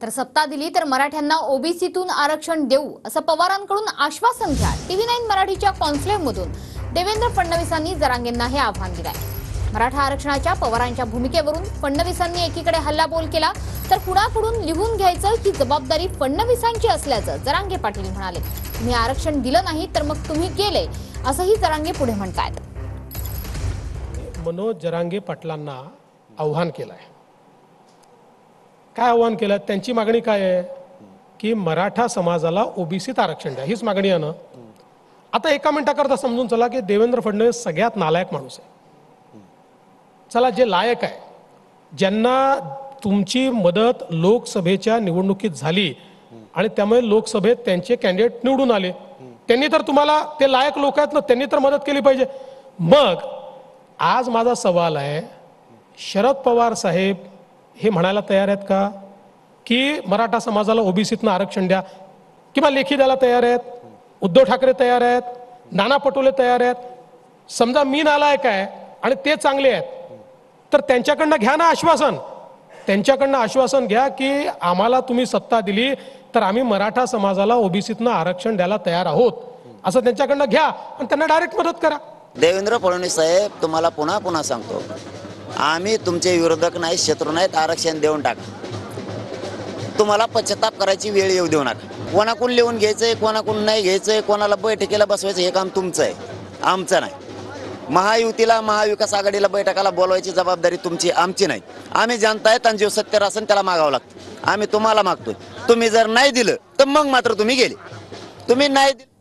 तर सत्ता दिली तर मराठ्यांना ओबीसीतून आरक्षण देऊ असं पवारांकडून आश्वासन घ्या। TV9 मराठीच्या कॉन्क्लेव्हमधून देवेंद्र फडणवीसांनी जरांगेंना हे आव्हान दिलंय। मराठा आरक्षणाच्या पवारांच्या भूमिकेवरून फडणवीसांनी एकीकडे हल्लाबोल केला तर कुणाकडून लिहून घ्यायचं ही जबाबदारी फडणवीसांची असल्याचं जरांगे पाटील म्हणाले। तुम्ही आरक्षण दिलं नाही तर मग तुम्ही गेले असंही जरांगे पुढे म्हणतायत। मनोज जरांगे पाटलांना आव्हान केलंय। काय आव्हान केलं? त्यांची मागणी काय आहे की मराठा समाजाला ओबीसीत आरक्षण द्या, हीच मागणी आहे ना। आता एका मिनिटाकरता समजून चला की देवेंद्र फडणवीस सगळ्यात नालायक माणूस आहे। चला, जे लायक आहे, ज्यांना तुमची मदत लोकसभेच्या निवडणुकीत झाली आणि त्यामुळे लोकसभेत त्यांचे कॅन्डिडेट निवडून आले, त्यांनी तर तुम्हाला, ते लायक लोक आहेत ना, त्यांनी तर मदत केली पाहिजे। मग आज माझा सवाल आहे, शरद पवार साहेब हे म्हणायला तयार आहेत का की मराठा समाजाला ओबीसीतनं आरक्षण द्या, किंवा लेखी द्यायला तयार आहेत? उद्धव ठाकरे तयार आहेत, नाना पटोले तयार आहेत। समजा मी नालायक आहे आणि ते चांगले आहेत, तर त्यांच्याकडनं घ्या ना आश्वासन। त्यांच्याकडनं आश्वासन घ्या की आम्हाला तुम्ही सत्ता दिली तर आम्ही मराठा समाजाला ओबीसीतनं आरक्षण द्यायला तयार आहोत, असं त्यांच्याकडनं घ्या आणि त्यांना डायरेक्ट मदत करा। देवेंद्र फडणवीस साहेब, तुम्हाला पुन्हा पुन्हा सांगतो, आम्ही तुमचे विरोधक नाही, शत्रू नाहीत। आरक्षण देऊन टाका। तुम्हाला पश्चाताप करायची वेळ येऊ देऊ नका। कोणाकडून लिहून घ्यायचंय, कोणाकडून नाही घ्यायचंय, कोणाला बैठकीला बसवायचं, हे काम तुमचं आहे, आमचं नाही। महायुतीला, महाविकास आघाडीला बैठकाला बोलवायची जबाबदारी तुमची, आमची नाही। आम्ही जनता आहेत आणि जो सत्य असेल त्याला मागावं लागतं। आम्ही तुम्हाला मागतोय, तुम्ही जर नाही दिलं तर मग मात्र तुम्ही गेले। तुम्ही नाही दिलं